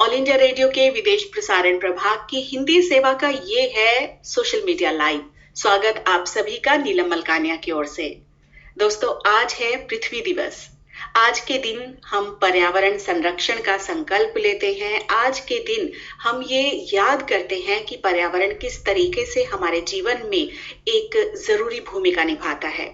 All India radio के विदेश प्रसारण प्रभाग की हिंदी सेवा का ये है सोशल मीडिया लाइव। स्वागत आप सभी का नीलम मलकानिया की ओर से। दोस्तों, आज है पृथ्वी दिवस। आज के दिन हम पर्यावरण संरक्षण का संकल्प लेते हैं। आज के दिन हम ये याद करते हैं कि पर्यावरण किस तरीके से हमारे जीवन में एक जरूरी भूमिका निभाता है।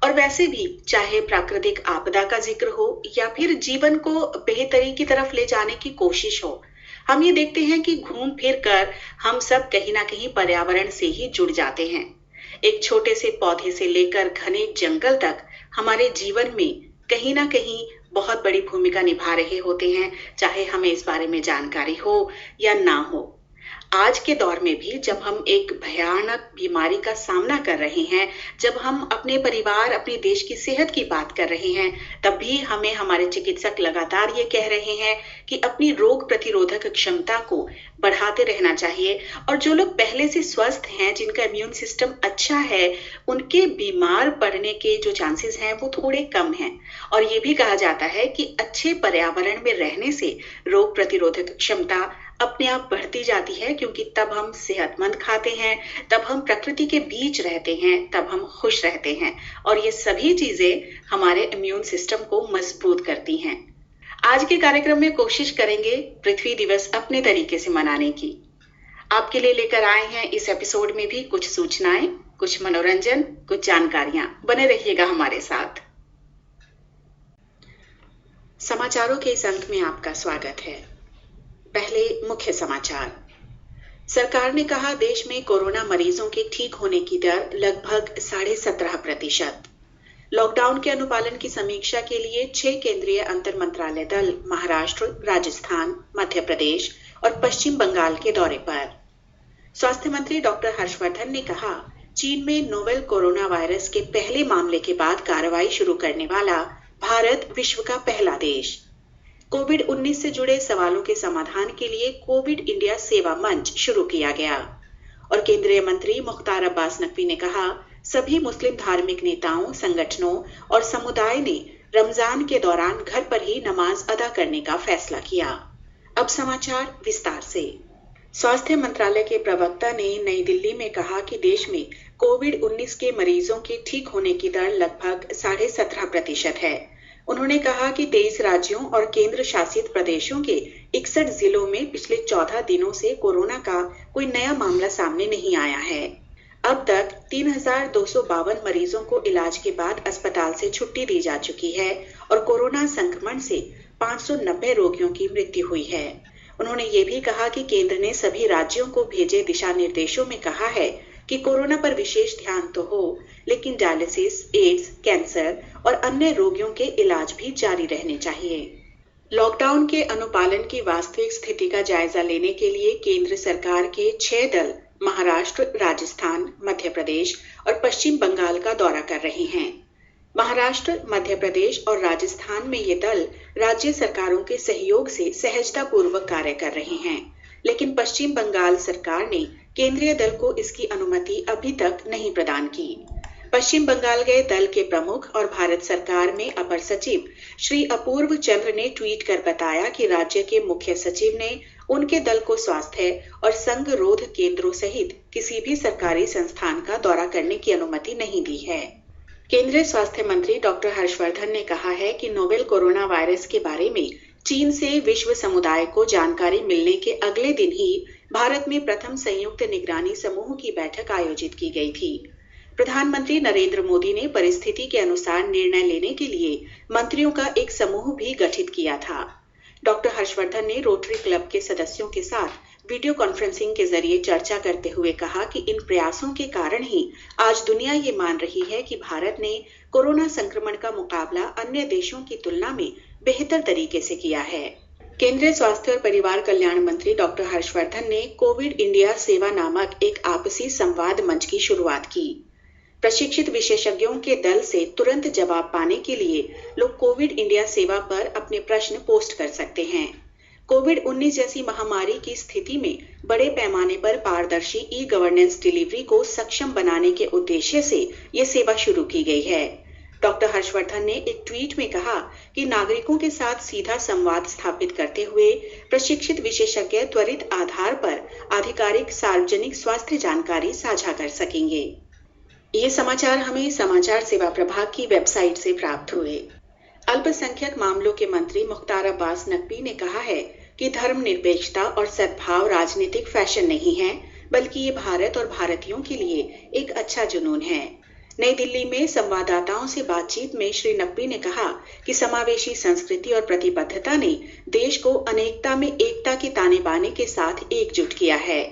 और वैसे भी चाहे प्राकृतिक आपदा का जिक्र हो या फिर जीवन को बेहतरी की तरफ ले जाने की कोशिश हो, हम ये देखते हैं कि घूम फिर कर हम सब कहीं ना कहीं पर्यावरण से ही जुड़ जाते हैं। एक छोटे से पौधे से लेकर घने जंगल तक हमारे जीवन में कहीं ना कहीं बहुत बड़ी भूमिका निभा रहे होते हैं, चाहे हमें इस बारे में जानकारी हो या ना हो। आज के दौर में भी जब हम एक भयानक बीमारी का सामना कर रहे हैं, जब हम अपने परिवार, अपने देश की सेहत की बात कर रहे हैं, तब भी हमें हमारे चिकित्सक लगातार ये कह रहे हैं कि अपनी रोग प्रतिरोधक क्षमता को बढ़ाते रहना चाहिए। और जो लोग पहले से स्वस्थ हैं, जिनका इम्यून सिस्टम अच्छा है, उनके बीमार पड़ने के जो चांसेस हैं वो थोड़े कम हैं। और ये भी कहा जाता है कि अच्छे पर्यावरण में रहने से रोग प्रतिरोधक क्षमता अपने आप बढ़ती जाती है, क्योंकि तब हम सेहतमंद खाते हैं, तब हम प्रकृति के बीच रहते हैं, तब हम खुश रहते हैं और ये सभी चीजें हमारे इम्यून सिस्टम को मजबूत करती हैं। आज के कार्यक्रम में कोशिश करेंगे पृथ्वी दिवस अपने तरीके से मनाने की। आपके लिए लेकर आए हैं इस एपिसोड में भी कुछ सूचनाएं, कुछ मनोरंजन, कुछ जानकारियां। बने रहिएगा हमारे साथ। समाचारों के इस अंक में आपका स्वागत है। पहले मुख्य समाचार। सरकार ने कहा, देश में कोरोना मरीजों के ठीक होने की दर लगभग 17.5%। लॉकडाउन के अनुपालन की समीक्षा के लिए 6 केंद्रीय अंतर मंत्रालय दल महाराष्ट्र, राजस्थान, मध्य प्रदेश और पश्चिम बंगाल के दौरे पर। स्वास्थ्य मंत्री डॉक्टर हर्षवर्धन ने कहा, चीन में नोवेल कोरोना वायरस के पहले मामले के बाद कार्रवाई शुरू करने वाला भारत विश्व का पहला देश। कोविड-19 से जुड़े सवालों के समाधान के लिए कोविड इंडिया सेवा मंच शुरू किया गया। और केंद्रीय मंत्री मुख्तार अब्बास नकवी ने कहा, सभी मुस्लिम धार्मिक नेताओं, संगठनों और समुदाय ने रमजान के दौरान घर पर ही नमाज अदा करने का फैसला किया। अब समाचार विस्तार से। स्वास्थ्य मंत्रालय के प्रवक्ता ने नई दिल्ली में कहा कि देश में कोविड-19 के मरीजों के ठीक होने की दर लगभग 17.5% है। उन्होंने कहा कि 23 राज्यों और केंद्र शासित प्रदेशों के 61 जिलों में पिछले 14 दिनों से कोरोना का कोई नया मामला सामने नहीं आया है। अब तक 3,252 मरीजों को इलाज के बाद अस्पताल से छुट्टी दी जा चुकी है और कोरोना संक्रमण से 590 रोगियों की मृत्यु हुई है। उन्होंने ये भी कहा कि केंद्र ने सभी राज्यों को भेजे दिशा निर्देशों में कहा है कि कोरोना पर विशेष ध्यान तो हो, लेकिन डायलिसिस, एड्स, कैंसर और अन्य रोगियों के इलाज भी जारी रहने चाहिए। लॉकडाउन के अनुपालन की वास्तविक स्थिति का जायजा लेने के लिए केंद्र सरकार के 6 दल महाराष्ट्र, राजस्थान, मध्य प्रदेश और पश्चिम बंगाल का दौरा कर रहे हैं। महाराष्ट्र, मध्य प्रदेश और राजस्थान में ये दल राज्य सरकारों के सहयोग से सहजतापूर्वक कार्य कर रहे हैं, लेकिन पश्चिम बंगाल सरकार ने केंद्रीय दल को इसकी अनुमति अभी तक नहीं प्रदान की। पश्चिम बंगाल गए दल के प्रमुख और भारत सरकार में अपर सचिव श्री अपूर्व चंद्र ने ट्वीट कर बताया कि राज्य के मुख्य सचिव ने उनके दल को स्वास्थ्य और संगरोध केंद्रों सहित किसी भी सरकारी संस्थान का दौरा करने की अनुमति नहीं दी है। केंद्रीय स्वास्थ्य मंत्री डॉक्टर हर्षवर्धन ने कहा है कि नोवेल कोरोना वायरस के बारे में चीन से विश्व समुदाय को जानकारी मिलने के अगले दिन ही भारत में प्रथम संयुक्त निगरानी समूह की बैठक आयोजित की गई थी। प्रधानमंत्री नरेंद्र मोदी ने परिस्थिति के अनुसार निर्णय लेने के लिए मंत्रियों का एक समूह भी गठित किया था। डॉक्टर हर्षवर्धन ने रोटरी क्लब के सदस्यों के साथ वीडियो कॉन्फ्रेंसिंग के जरिए चर्चा करते हुए कहा कि इन प्रयासों के कारण ही आज दुनिया ये मान रही है कि भारत ने कोरोना संक्रमण का मुकाबला अन्य देशों की तुलना में बेहतर तरीके से किया है। केंद्रीय स्वास्थ्य और परिवार कल्याण मंत्री डॉक्टर हर्षवर्धन ने कोविड इंडिया सेवा नामक एक आपसी संवाद मंच की शुरुआत की। प्रशिक्षित विशेषज्ञों के दल से तुरंत जवाब पाने के लिए लोग कोविड इंडिया सेवा पर अपने प्रश्न पोस्ट कर सकते हैं। कोविड-19 जैसी महामारी की स्थिति में बड़े पैमाने पर पारदर्शी ई-गवर्नेंस डिलीवरी को सक्षम बनाने के उद्देश्य से ये सेवा शुरू की गई है। डॉक्टर हर्षवर्धन ने एक ट्वीट में कहा कि नागरिकों के साथ सीधा संवाद स्थापित करते हुए प्रशिक्षित विशेषज्ञ त्वरित आधार पर आधिकारिक सार्वजनिक स्वास्थ्य जानकारी साझा कर सकेंगे। ये समाचार हमें समाचार सेवा प्रभाग की वेबसाइट से प्राप्त हुए। अल्पसंख्यक मामलों के मंत्री मुख्तार अब्बास नकवी ने कहा है कि धर्मनिरपेक्षता और सद्भाव राजनीतिक फैशन नहीं है, बल्कि ये भारत और भारतीयों के लिए एक अच्छा जुनून है। नई दिल्ली में संवाददाताओं से बातचीत में श्री नकवी ने कहा कि समावेशी संस्कृति और प्रतिबद्धता ने देश को अनेकता में एकता के ताने बाने के साथ एकजुट किया है।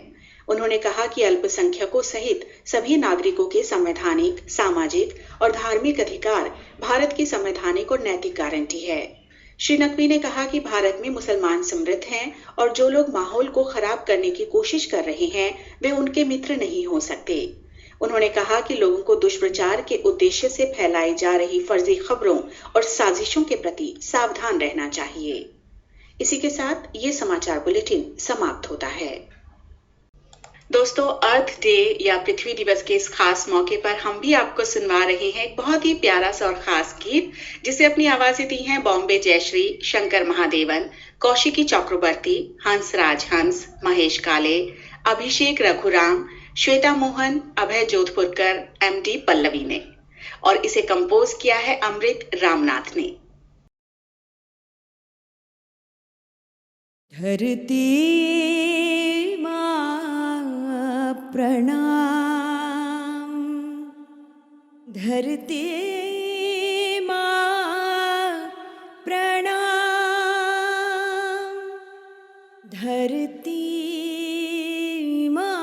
उन्होंने कहा कि अल्पसंख्यकों सहित सभी नागरिकों के संवैधानिक, सामाजिक और धार्मिक अधिकार भारत की संवैधानिक और नैतिक गारंटी है। श्री नकवी ने कहा कि भारत में मुसलमान समृद्ध हैं और जो लोग माहौल को खराब करने की कोशिश कर रहे हैं वे उनके मित्र नहीं हो सकते। उन्होंने कहा कि लोगों को दुष्प्रचार के उद्देश्य से फैलाई जा रही फर्जी खबरों और साजिशों के प्रति सावधान रहना चाहिए। इसी के साथ ये समाचार बुलेटिन समाप्त होता है। दोस्तों, अर्थ डे या पृथ्वी दिवस के इस खास मौके पर हम भी आपको सुनवा रहे हैं एक बहुत ही प्यारा सा और खास गीत, जिसे अपनी आवाजें दी हैं बॉम्बे जयश्री, शंकर महादेवन, कौशिकी चक्रवर्ती, हंसराज हंस, महेश काले, अभिषेक रघुराम, श्वेता मोहन, अभय जोधपुरकर, MD पल्लवी ने, और इसे कंपोज किया है अमृत रामनाथ ने। धरती प्रणाम, धरती माँ प्रणाम, धरती माँ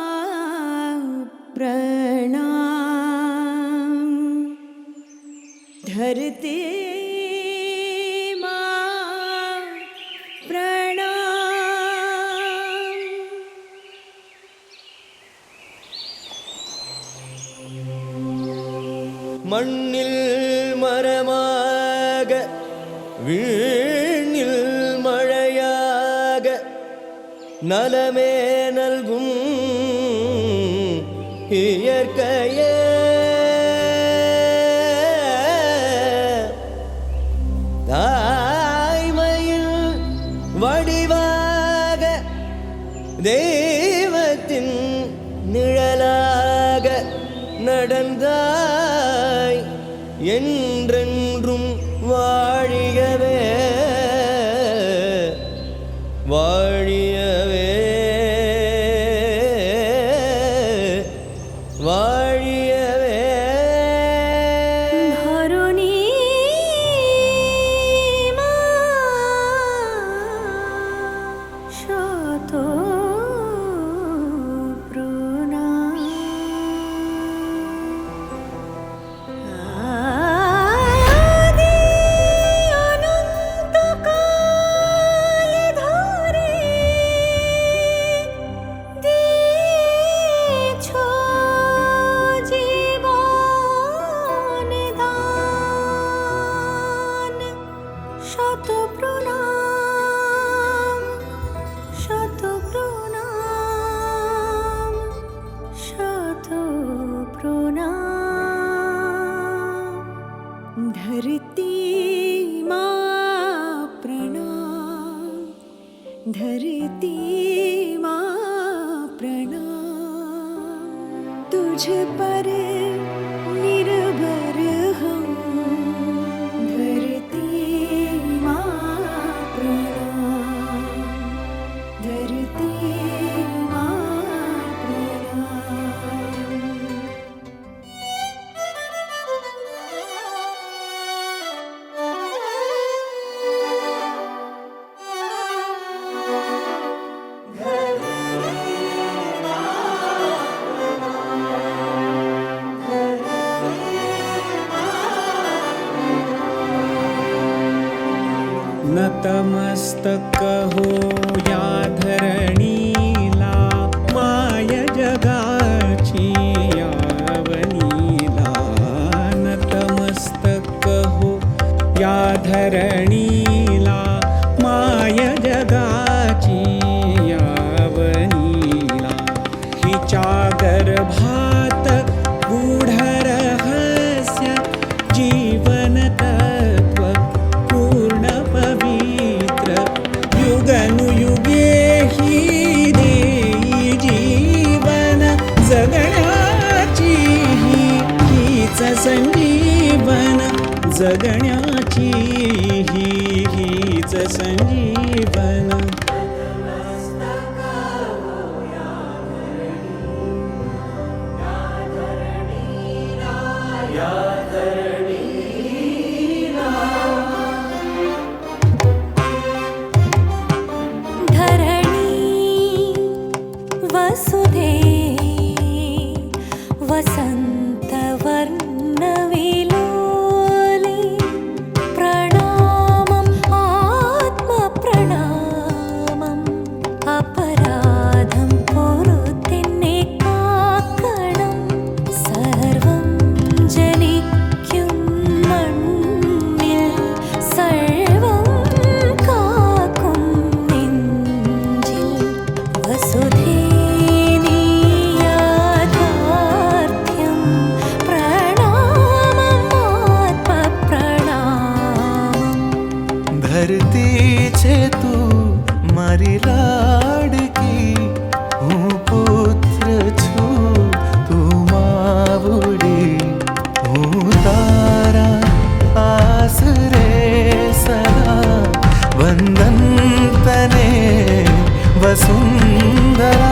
प्रणाम, धरती மண்ணில் மரமாக வீணில் மழையாக நலமே நல்கும் இயற்கையே தாய்மையில் வடிவாக தெய்வத்தின் நிழலாக நடந்தாய் என்றென்றும் வாழியவே வாழியவே வாழியவே ধরণী মা শত धरती माँ प्रणाम, धरती माँ प्रणाम, तुझ पर निर्भर हम, धरती माँ प्रणाम, धरती माँ प्रणाम। नतमस्तक हो या धरणीला माय जगाची यावनीला, नतमस्तक हो या धरणीला माय जगाची यावनीला, हिच्या गर्भात गूढ रहस्य जीवन संजीवन जगण्याची हीच संजीवन. वसुधे वसन्तवर्णविलोले प्रणामम् आत्मप्रणामम् अपराधं कुरुतिन्ने काकणं सर्वं जनिक्युं मण्णिल् सर्वं काकुं नेञ्जिल् वसुधे धरती छे तू मारी लाडकी, हूँ पुत्र छू तू मावड़ी, हूँ तारा आसरे सदा वंदन तने वसुंधरा.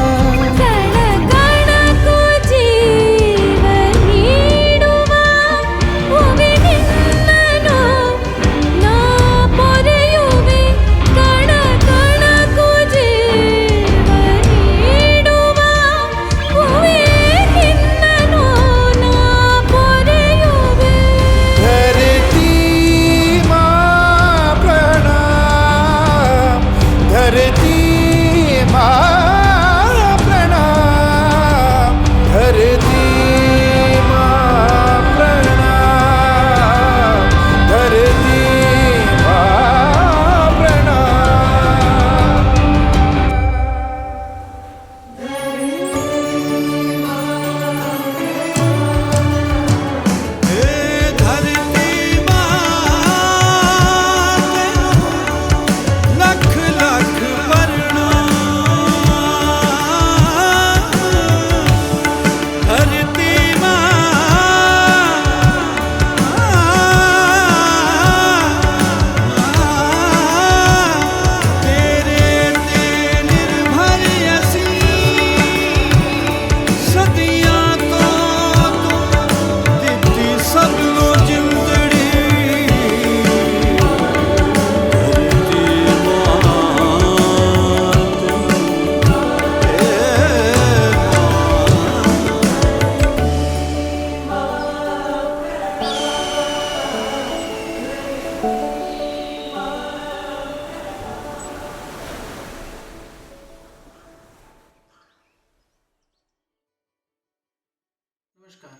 नमस्कार,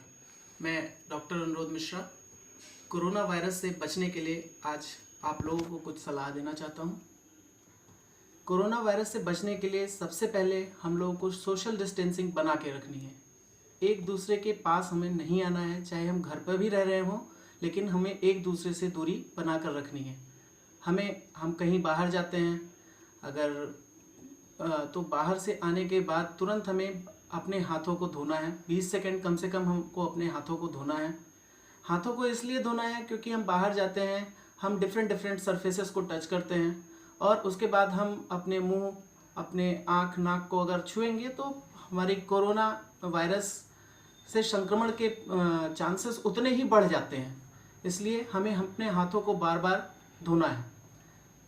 मैं डॉक्टर अनुरोध मिश्रा कोरोना वायरस से बचने के लिए आज आप लोगों को कुछ सलाह देना चाहता हूँ। कोरोना वायरस से बचने के लिए सबसे पहले हम लोगों को सोशल डिस्टेंसिंग बना के रखनी है। एक दूसरे के पास हमें नहीं आना है, चाहे हम घर पर भी रह रहे हों, लेकिन हमें एक दूसरे से दूरी बना कर रखनी है। हम कहीं बाहर जाते हैं अगर तो बाहर से आने के बाद तुरंत हमें अपने हाथों को धोना है। 20 सेकंड कम से कम हमको अपने हाथों को धोना है। हाथों को इसलिए धोना है क्योंकि हम बाहर जाते हैं, हम डिफरेंट सरफेसेस को टच करते हैं और उसके बाद हम अपने मुंह, अपने आँख, नाक को अगर छुएंगे तो हमारी कोरोना वायरस से संक्रमण के चांसेस उतने ही बढ़ जाते हैं। इसलिए हमें अपने हाथों को बार बार धोना है।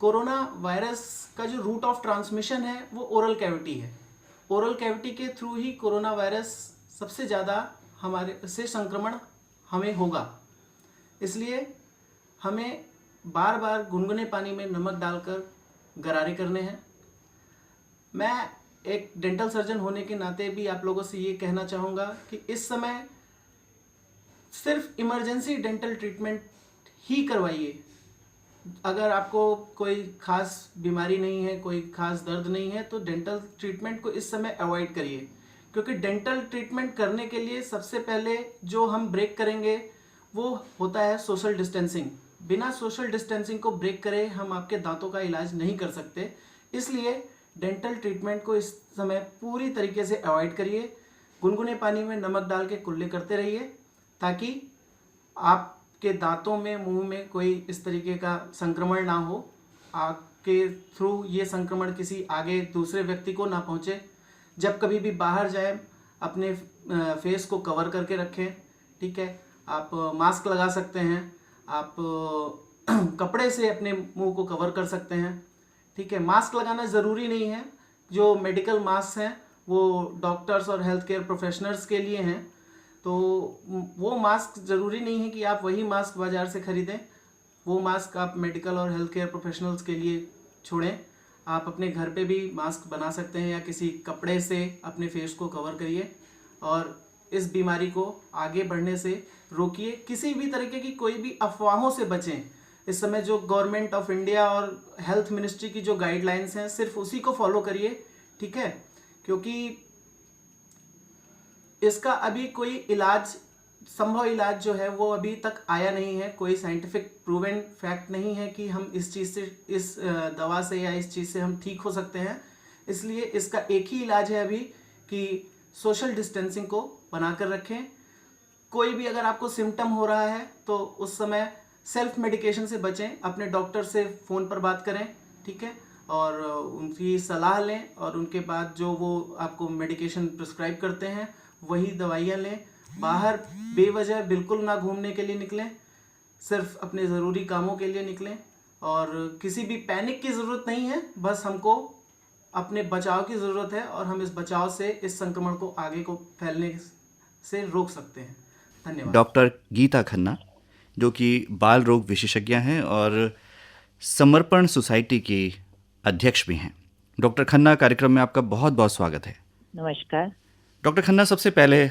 कोरोना वायरस का जो रूट ऑफ ट्रांसमिशन है वो ओरल कैविटी है। ओरल कैविटी के थ्रू ही कोरोना वायरस सबसे ज़्यादा हमारे से संक्रमण हमें होगा। इसलिए हमें बार बार गुनगुने पानी में नमक डालकर गरारे करने हैं। मैं एक डेंटल सर्जन होने के नाते भी आप लोगों से ये कहना चाहूँगा कि इस समय सिर्फ इमरजेंसी डेंटल ट्रीटमेंट ही करवाइए। अगर आपको कोई ख़ास बीमारी नहीं है, कोई ख़ास दर्द नहीं है, तो डेंटल ट्रीटमेंट को इस समय अवॉइड करिए, क्योंकि डेंटल ट्रीटमेंट करने के लिए सबसे पहले जो हम ब्रेक करेंगे वो होता है सोशल डिस्टेंसिंग। बिना सोशल डिस्टेंसिंग को ब्रेक करे हम आपके दांतों का इलाज नहीं कर सकते। इसलिए डेंटल ट्रीटमेंट को इस समय पूरी तरीके से अवॉइड करिए। गुनगुने पानी में नमक डाल के कुल्ले करते रहिए ताकि आपके दांतों में, मुंह में कोई इस तरीके का संक्रमण ना हो, आपके थ्रू ये संक्रमण किसी आगे दूसरे व्यक्ति को ना पहुंचे। जब कभी भी बाहर जाए अपने फेस को कवर करके रखें, ठीक है। आप मास्क लगा सकते हैं, आप कपड़े से अपने मुंह को कवर कर सकते हैं, ठीक है। मास्क लगाना ज़रूरी नहीं है, जो मेडिकल मास्क हैं वो डॉक्टर्स और हेल्थ केयर प्रोफेशनल्स के लिए हैं, तो वो मास्क ज़रूरी नहीं है कि आप वही मास्क बाज़ार से ख़रीदें। वो मास्क आप मेडिकल और हेल्थ केयर प्रोफेशनल्स के लिए छोड़ें। आप अपने घर पे भी मास्क बना सकते हैं या किसी कपड़े से अपने फेस को कवर करिए और इस बीमारी को आगे बढ़ने से रोकिए। किसी भी तरीके की कोई भी अफवाहों से बचें। इस समय जो गवर्नमेंट ऑफ इंडिया और हेल्थ मिनिस्ट्री की जो गाइडलाइंस हैं सिर्फ उसी को फॉलो करिए, ठीक है, क्योंकि इसका अभी कोई इलाज, संभव इलाज जो है वो अभी तक आया नहीं है। कोई साइंटिफिक प्रूवन फैक्ट नहीं है कि हम इस चीज़ से, इस दवा से या इस चीज़ से हम ठीक हो सकते हैं। इसलिए इसका एक ही इलाज है अभी कि सोशल डिस्टेंसिंग को बनाकर रखें। कोई भी अगर आपको सिम्टम हो रहा है तो उस समय सेल्फ मेडिकेशन से बचें, अपने डॉक्टर से फ़ोन पर बात करें, ठीक है, और उनकी सलाह लें और उनके बाद जो वो आपको मेडिकेशन प्रिस्क्राइब करते हैं वही दवाइयाँ लें। बाहर बेवजह बिल्कुल ना घूमने के लिए निकलें, सिर्फ अपने ज़रूरी कामों के लिए निकलें और किसी भी पैनिक की ज़रूरत नहीं है। बस हमको अपने बचाव की ज़रूरत है और हम इस बचाव से इस संक्रमण को आगे को फैलने से रोक सकते हैं। धन्यवाद। डॉक्टर गीता खन्ना, जो कि बाल रोग विशेषज्ञ हैं और समर्पण सोसाइटी की अध्यक्ष भी हैं। डॉक्टर खन्ना, कार्यक्रम में आपका बहुत बहुत स्वागत है। नमस्कार डॉक्टर खन्ना, सबसे पहले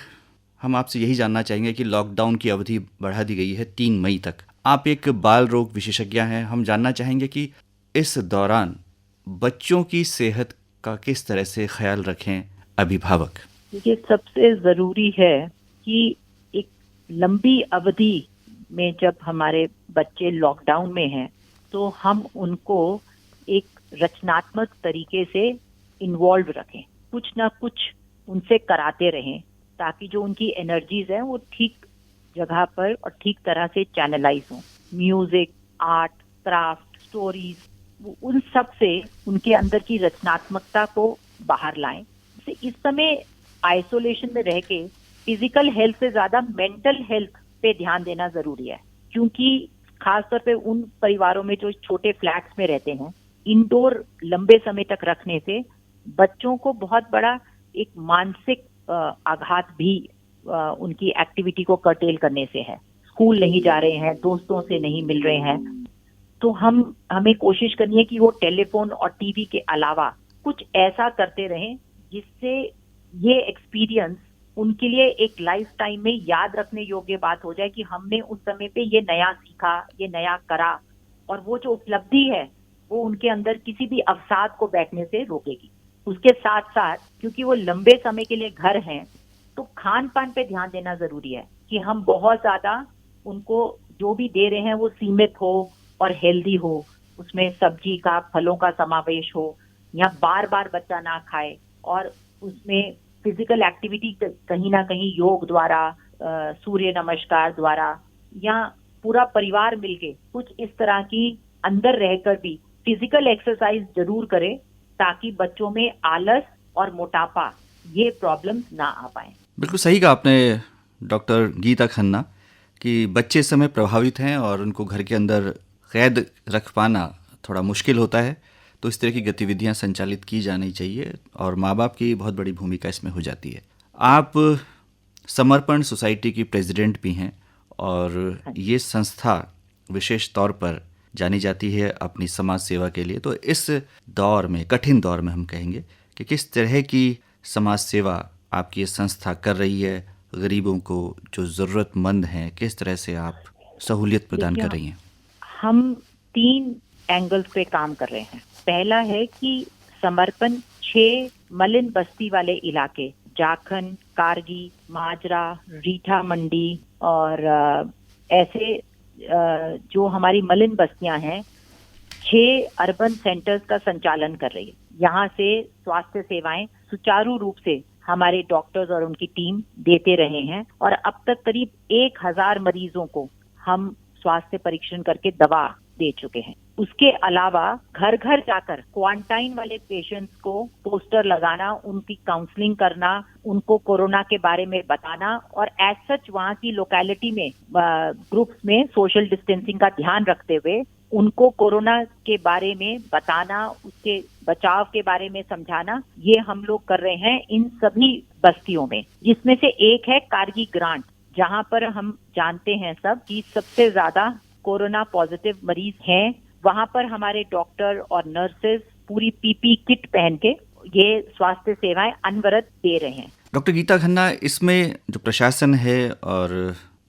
हम आपसे यही जानना चाहेंगे कि लॉकडाउन की अवधि बढ़ा दी गई है 3 मई तक। आप एक बाल रोग विशेषज्ञ हैं, हम जानना चाहेंगे कि इस दौरान बच्चों की सेहत का किस तरह से ख्याल रखें अभिभावक। देखिए, सबसे ज़रूरी है कि एक लंबी अवधि में जब हमारे बच्चे लॉकडाउन में हैं तो हम उनको एक रचनात्मक तरीके से इन्वॉल्व रखें, कुछ ना कुछ उनसे कराते रहें ताकि जो उनकी एनर्जीज हैं वो ठीक जगह पर और ठीक तरह से चैनलाइज हों। म्यूजिक, आर्ट, क्राफ्ट, स्टोरीज, उन सब से उनके अंदर की रचनात्मकता को बाहर लाएं। इस समय आइसोलेशन में रह के फिजिकल हेल्थ से ज्यादा मेंटल हेल्थ पे ध्यान देना जरूरी है, क्योंकि खासतौर पे उन परिवारों में जो छोटे फ्लैट्स में रहते हैं, इंडोर लंबे समय तक रखने से बच्चों को बहुत बड़ा एक मानसिक आघात भी उनकी एक्टिविटी को कर्टेल करने से है। स्कूल नहीं जा रहे हैं, दोस्तों से नहीं मिल रहे हैं, तो हमें कोशिश करनी है कि वो टेलीफोन और टीवी के अलावा कुछ ऐसा करते रहें जिससे ये एक्सपीरियंस उनके लिए एक लाइफ टाइम में याद रखने योग्य बात हो जाए कि हमने उस समय पे ये नया सीखा, ये नया करा, और वो जो उपलब्धि है वो उनके अंदर किसी भी अवसाद को बैठने से रोकेगी। उसके साथ साथ क्योंकि वो लंबे समय के लिए घर हैं, तो खान पान पे ध्यान देना जरूरी है कि हम बहुत ज्यादा उनको जो भी दे रहे हैं वो सीमित हो और हेल्दी हो, उसमें सब्जी का, फलों का समावेश हो, या बार बार बच्चा ना खाए, और उसमें फिजिकल एक्टिविटी कहीं ना कहीं योग द्वारा, सूर्य नमस्कार द्वारा, या पूरा परिवार मिलके कुछ इस तरह की अंदर रहकर भी फिजिकल एक्सरसाइज जरूर करे ताकि बच्चों में आलस और मोटापा ये प्रॉब्लम्स ना आ पाए। बिल्कुल सही कहा आपने डॉक्टर गीता खन्ना कि बच्चे इस समय प्रभावित हैं और उनको घर के अंदर कैद रख पाना थोड़ा मुश्किल होता है, तो इस तरह की गतिविधियां संचालित की जानी चाहिए और माँ बाप की बहुत बड़ी भूमिका इसमें हो जाती है। आप समर्पण सोसाइटी की प्रेसिडेंट भी हैं और ये संस्था विशेष तौर पर जानी जाती है अपनी समाज सेवा के लिए, तो इस दौर में, कठिन दौर में हम कहेंगे कि किस तरह की समाज सेवा आपकी ये संस्था कर रही है, गरीबों को जो ज़रूरतमंद हैं किस तरह से आप सहूलियत प्रदान कर रही हैं। हम 3 एंगल्स पे काम कर रहे हैं। पहला है कि समर्पण 6 मलिन बस्ती वाले इलाके, जाखन, कारगी, माजरा, रीठा मंडी और ऐसे जो हमारी मलिन बस्तियां हैं, 6 अर्बन सेंटर्स का संचालन कर रही है। यहाँ से स्वास्थ्य सेवाएं सुचारू रूप से हमारे डॉक्टर्स और उनकी टीम देते रहे हैं और अब तक करीब 1000 मरीजों को हम स्वास्थ्य परीक्षण करके दवा दे चुके हैं। उसके अलावा घर घर जाकर क्वारंटाइन वाले पेशेंट्स को पोस्टर लगाना, उनकी काउंसलिंग करना, उनको कोरोना के बारे में बताना और एज सच वहाँ की लोकेलिटी में ग्रुप्स में सोशल डिस्टेंसिंग का ध्यान रखते हुए उनको कोरोना के बारे में बताना, उसके बचाव के बारे में समझाना, ये हम लोग कर रहे हैं इन सभी बस्तियों में, जिसमें से एक है कारगी ग्रांट, जहाँ पर हम जानते हैं सब कि सबसे ज्यादा कोरोना पॉजिटिव मरीज हैं। वहाँ पर हमारे डॉक्टर और नर्सेज पूरी पीपी किट पहन के ये स्वास्थ्य सेवाएं अनवरत दे रहे हैं। डॉक्टर गीता खन्ना, इसमें जो प्रशासन है और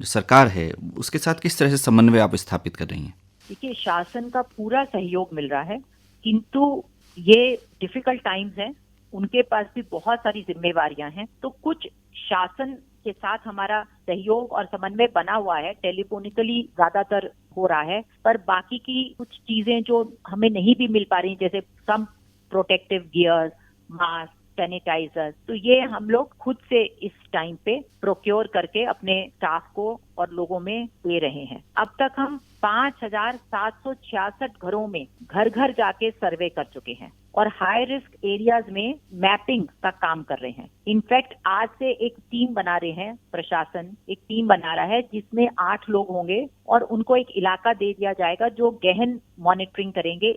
जो सरकार है उसके साथ किस तरह से समन्वय आप स्थापित कर रही हैं? देखिए, शासन का पूरा सहयोग मिल रहा है, किंतु ये डिफिकल्ट टाइम्स हैं, उनके पास भी बहुत सारी जिम्मेवारियां हैं। तो कुछ शासन के साथ हमारा सहयोग और समन्वय बना हुआ है, टेलीफोनिकली ज्यादातर हो रहा है, पर बाकी की कुछ चीजें जो हमें नहीं भी मिल पा रही, जैसे सम प्रोटेक्टिव गियर्स, मास्क, सैनिटाइजर, तो ये हम लोग खुद से इस टाइम पे प्रोक्योर करके अपने स्टाफ को और लोगों में दे रहे हैं। अब तक हम 5,766 घरों में घर घर जाके सर्वे कर चुके हैं और हाई रिस्क एरियाज में मैपिंग का काम कर रहे हैं। इनफैक्ट आज से एक टीम बना रहे हैं, प्रशासन एक टीम बना रहा है जिसमें 8 लोग होंगे और उनको एक इलाका दे दिया जाएगा जो गहन मॉनिटरिंग करेंगे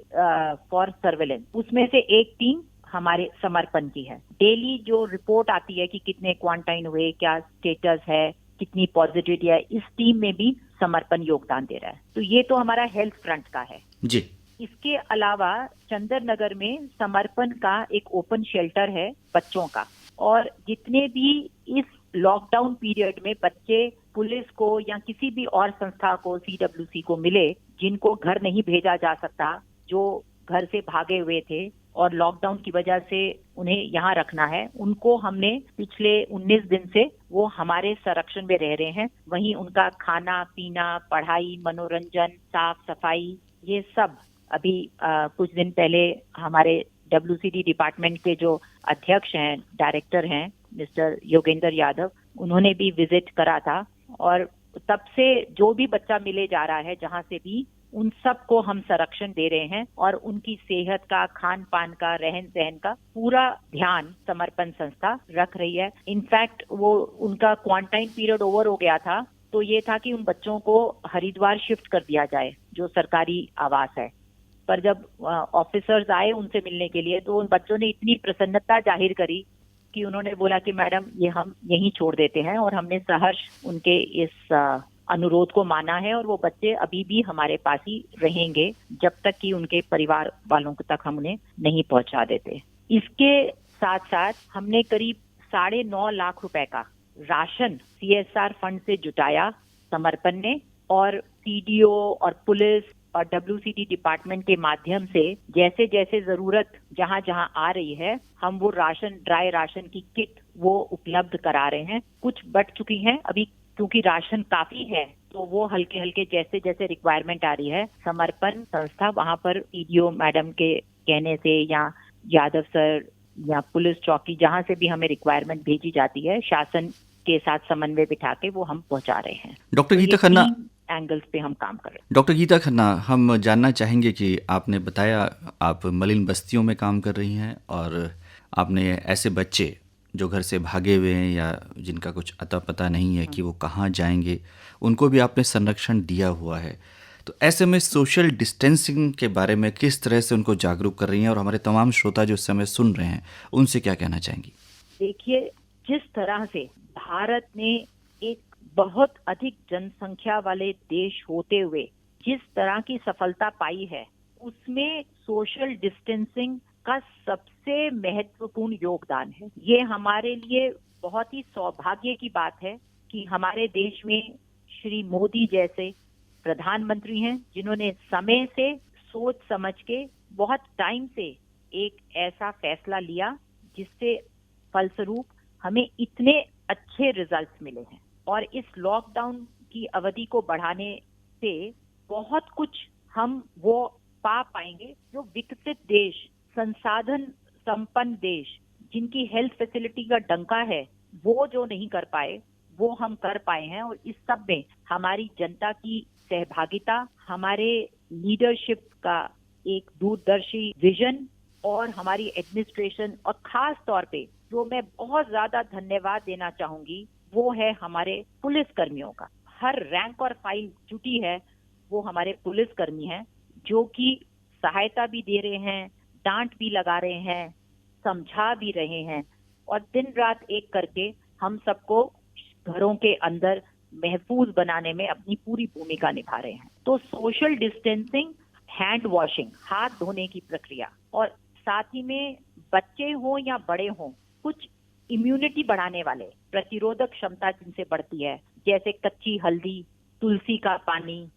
फॉर सर्वेलेंस। उसमें से एक टीम हमारे समर्पण की है। डेली जो रिपोर्ट आती है कि कितने क्वारंटाइन हुए, क्या स्टेटस है, कितनी पॉजिटिविटी है, इस टीम में भी समर्पण योगदान दे रहा है। तो ये तो हमारा हेल्थ फ्रंट का है जी। इसके अलावा चंदर नगर में समर्पण का एक ओपन शेल्टर है बच्चों का, और जितने भी इस लॉकडाउन पीरियड में बच्चे पुलिस को या किसी भी और संस्था को, CWC को मिले, जिनको घर नहीं भेजा जा सकता, जो घर से भागे हुए थे और लॉकडाउन की वजह से उन्हें यहाँ रखना है, उनको हमने पिछले 19 दिन से वो हमारे संरक्षण में रह रहे हैं। वहीं उनका खाना पीना, पढ़ाई, मनोरंजन, साफ सफाई, ये सब अभी कुछ दिन पहले हमारे WCD डिपार्टमेंट के जो अध्यक्ष हैं, डायरेक्टर हैं, मिस्टर योगेंद्र यादव, उन्होंने भी विजिट करा था और तब से जो भी बच्चा मिले जा रहा है जहाँ से भी, उन सब को हम संरक्षण दे रहे हैं और उनकी सेहत का, खान पान का, रहन सहन का पूरा ध्यान समर्पण संस्था रख रही है। इनफैक्ट वो उनका क्वारंटाइन पीरियड ओवर हो गया था, तो ये था कि उन बच्चों को हरिद्वार शिफ्ट कर दिया जाए, जो सरकारी आवास है। पर जब ऑफिसर्स आए उनसे मिलने के लिए, तो उन बच्चों ने इतनी प्रसन्नता जाहिर करी कि उन्होंने बोला कि मैडम ये हम यहीं छोड़ देते हैं, और हमने सहर्ष उनके इस अनुरोध को माना है और वो बच्चे अभी भी हमारे पास ही रहेंगे जब तक कि उनके परिवार वालों तक हम उन्हें नहीं पहुंचा देते। इसके साथ साथ हमने करीब 9.5 लाख रुपए का राशन CSR फंड से जुटाया समर्पण ने, और CDO और पुलिस और WCD डिपार्टमेंट के माध्यम से जैसे जैसे जरूरत जहां जहां आ रही है, हम वो राशन, ड्राई राशन की किट वो उपलब्ध करा रहे हैं। कुछ बट चुकी हैं अभी, क्योंकि राशन काफी है, तो वो हल्के हल्के जैसे जैसे रिक्वायरमेंट आ रही है, समर्पण संस्था वहां पर CDO मैडम के कहने से या यादव सर या पुलिस चौकी, जहां से भी हमें रिक्वायरमेंट भेजी जाती है, शासन के साथ समन्वय बिठा के वो हम पहुंचा रहे हैं। डॉक्टर गीता खन्ना, एंगल्स पे हम काम कर रहे हैं। डॉक्टर गीता खन्ना, हम जानना चाहेंगे कि आपने बताया आप मलिन बस्तियों में काम कर रही हैं और आपने ऐसे बच्चे जो घर से भागे हुए हैं या जिनका कुछ अता पता नहीं है कि वो कहाँ जाएंगे, उनको भी आपने संरक्षण दिया हुआ है। तो ऐसे में सोशल डिस्टेंसिंग के बारे में किस तरह से उनको जागरूक कर रही हैं, और हमारे तमाम श्रोता जो इस समय सुन रहे हैं उनसे क्या कहना चाहेंगी? देखिए, जिस तरह से भारत ने एक बहुत अधिक जनसंख्या वाले देश होते हुए जिस तरह की सफलता पाई है, उसमें सोशल डिस्टेंसिंग का सबसे महत्वपूर्ण योगदान है। ये हमारे लिए बहुत ही सौभाग्य की बात है कि हमारे देश में श्री मोदी जैसे प्रधानमंत्री हैं, जिन्होंने समय से सोच समझ के बहुत टाइम से एक ऐसा फैसला लिया जिससे फलस्वरूप हमें इतने अच्छे रिजल्ट्स मिले हैं। और इस लॉकडाउन की अवधि को बढ़ाने से बहुत कुछ हम वो पा पाएंगे जो विकसित देश, संसाधन संपन्न देश, जिनकी हेल्थ फैसिलिटी का डंका है, वो जो नहीं कर पाए वो हम कर पाए हैं। और इस सब में हमारी जनता की सहभागिता, हमारे लीडरशिप का एक दूरदर्शी विजन और हमारी एडमिनिस्ट्रेशन, और खास तौर पे जो मैं बहुत ज्यादा धन्यवाद देना चाहूंगी वो है हमारे पुलिस कर्मियों का। हर रैंक और फाइल जुटी है वो हमारे पुलिस कर्मी हैं, जो कि सहायता भी दे रहे हैं, डांट भी लगा रहे हैं, समझा भी रहे हैं, और दिन रात एक करके हम सबको घरों के अंदर महफूज बनाने में अपनी पूरी भूमिका निभा रहे हैं। तो सोशल डिस्टेंसिंग, हैंड वॉशिंग, हाथ धोने की प्रक्रिया, और साथ ही में बच्चे हों या बड़े हों, कुछ इम्यूनिटी बढ़ाने वाले, प्रतिरोधक क्षमता जिनसे बढ़ती है, जैसे कच्ची हल्दी, तुलसी का पानी,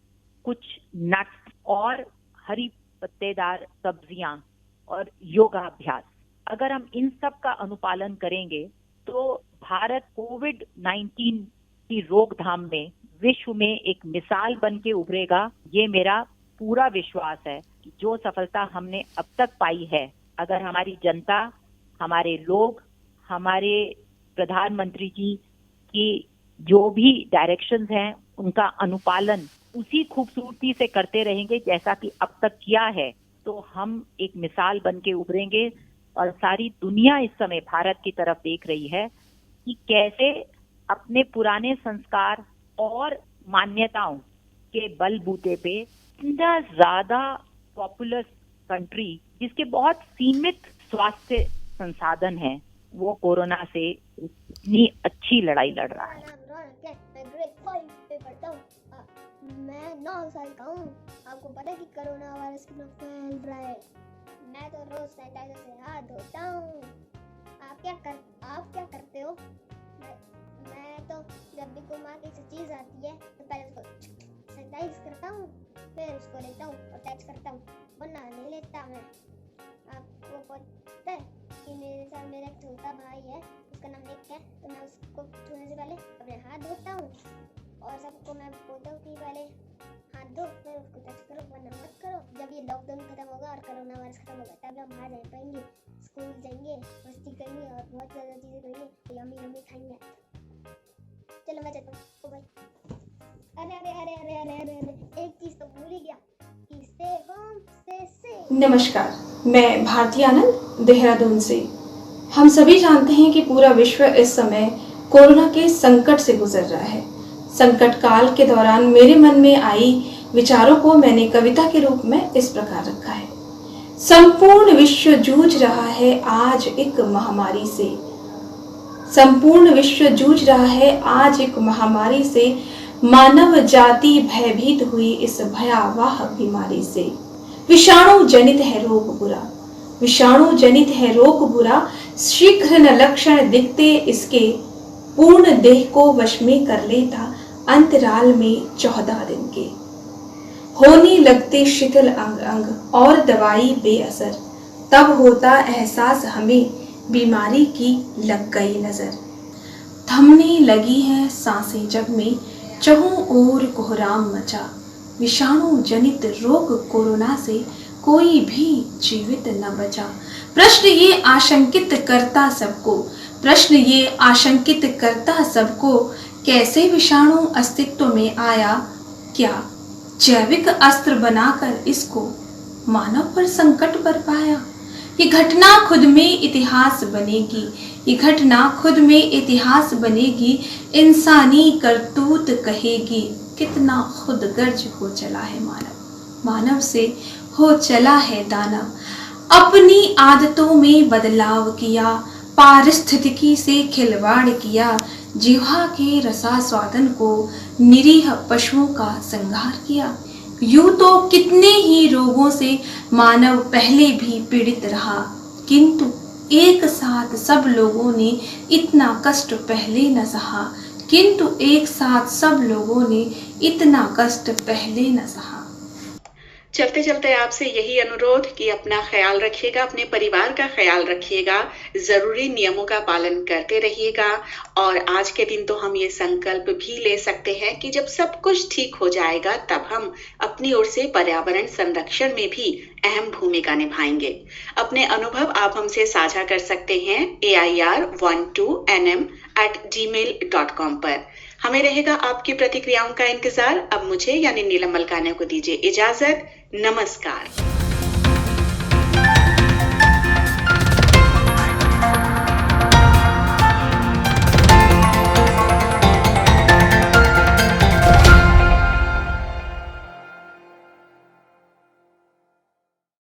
कुछ नट्स और हरी पत्तेदार सब्जियां और योगाभ्यास, अगर हम इन सब का अनुपालन करेंगे तो भारत कोविड-19 की रोकथाम में विश्व में एक मिसाल बन के उभरेगा। ये मेरा पूरा विश्वास है कि जो सफलता हमने अब तक पाई है, अगर हमारी जनता, हमारे लोग, हमारे प्रधानमंत्री जी की जो भी डायरेक्शंस हैं उनका अनुपालन उसी खूबसूरती से करते रहेंगे जैसा कि अब तक किया है, तो हम एक मिसाल बन के उभरेंगे। और सारी दुनिया इस समय भारत की तरफ देख रही है कि कैसे अपने पुराने संस्कार और मान्यताओं के बलबूते पे इतना ज्यादा पॉपुलस कंट्री, जिसके बहुत सीमित स्वास्थ्य संसाधन हैं, वो कोरोना से इतनी अच्छी लड़ाई लड़ रहा है। मैं ग्रेड 5 पे पढ़ता हूँ। मैं 9 साल का हूँ। आपको पता है कि कोरोना वायरस कितना फैल रहा है। मैं तो रोज सैनिटाइजर से हाथ धोता हूँ। आप क्या करते हो? मैं तो जब भी कोई माँ की चीज आती है तो पहले उसको सैनिटाइज करता हूँ, फिर उसको लेता हूँ और टच करता हूँ, वरना नहीं लेता मैं। आपको पता है कि मेरे साथ मेरा एक छोटा भाई है, उसका नाम निक है, तो मैं उसको छूने से पहले अपने हाथ धोता हूँ और सबको मैं बोलता हूँ कि पहले हाथ धो, फिर उसको टच करो, वरना मत करो। जब ये लॉकडाउन खत्म होगा और कोरोना वायरस खत्म होगा तब हम बाहर जा पाएंगे, स्कूल जाएंगे, मस्ती करेंगे और बहुत ज़्यादा चीज़ें करेंगे, यम्मी खाएंगे। चलो मैं चलता हूँ भाई। अरे एक चीज़ तो भूल ही गया कि स्टे होम स्टे सेफ। नमस्कार, मैं भारती आनंद देहरादून से। हम सभी जानते हैं कि पूरा विश्व इस समय कोरोना के संकट से गुजर रहा है। संकट काल के दौरान मेरे मन में आई विचारों को मैंने कविता के रूप में इस प्रकार रखा है। संपूर्ण विश्व जूझ रहा है आज एक महामारी से। संपूर्ण विश्व जूझ रहा है आज एक महामारी से। मानव जाति भयभीत हुई इस भयावह बीमारी से। विषाणु जनित है रोग बुरा, विषाणु जनित है रोग बुरा। शीघ्र न लक्षण दिखते इसके, पूर्ण देह को वश में कर लेता अंतराल में 14 दिन के। होने लगते शिथिल अंग अंग और दवाई बेअसर, तब होता एहसास हमें बीमारी की लग गई नजर। थमने लगी है सांसें जग में, चहुं ओर कोहराम मचा। विषाणु जनित रोग कोरोना से कोई भी जीवित न बचा। प्रश्न ये आशंकित करता सबको, प्रश्न ये आशंकित करता सबको, कैसे विषाणु अस्तित्व में आया? क्या जैविक अस्त्र बनाकर इसको मानव पर संकट बरपाया? ये घटना खुद में इतिहास बनेगी, ये घटना खुद में इतिहास बनेगी। इंसानी करतूत कहेगी, कितना खुदगर्ज हो चला है मानव, मानव से हो चला है दानव। अपनी आदतों में बदलाव किया, पारिस्थितिकी से खिलवाड़ किया। जिह्वा के रसास्वादन को निरीह पशुओं का संहार किया। यूं तो कितने ही रोगों से मानव पहले भी पीड़ित रहा, किंतु एक साथ सब लोगों ने इतना कष्ट पहले न सहा, किंतु एक साथ सब लोगों ने इतना कष्ट पहले न सहा। चलते चलते आपसे यही अनुरोध कि अपना ख्याल रखिएगा, अपने परिवार का ख्याल रखिएगा, जरूरी नियमों का पालन करते रहिएगा। और आज के दिन तो हम ये संकल्प भी ले सकते हैं कि जब सब कुछ ठीक हो जाएगा तब हम अपनी ओर से पर्यावरण संरक्षण में भी अहम भूमिका निभाएंगे। अपने अनुभव आप हमसे साझा कर सकते हैं AIR12nm@gmail.com पर। हमें रहेगा आपकी प्रतिक्रियाओं का इंतजार। अब मुझे यानी नीलम मलकाने को दीजिए इजाजत। नमस्कार।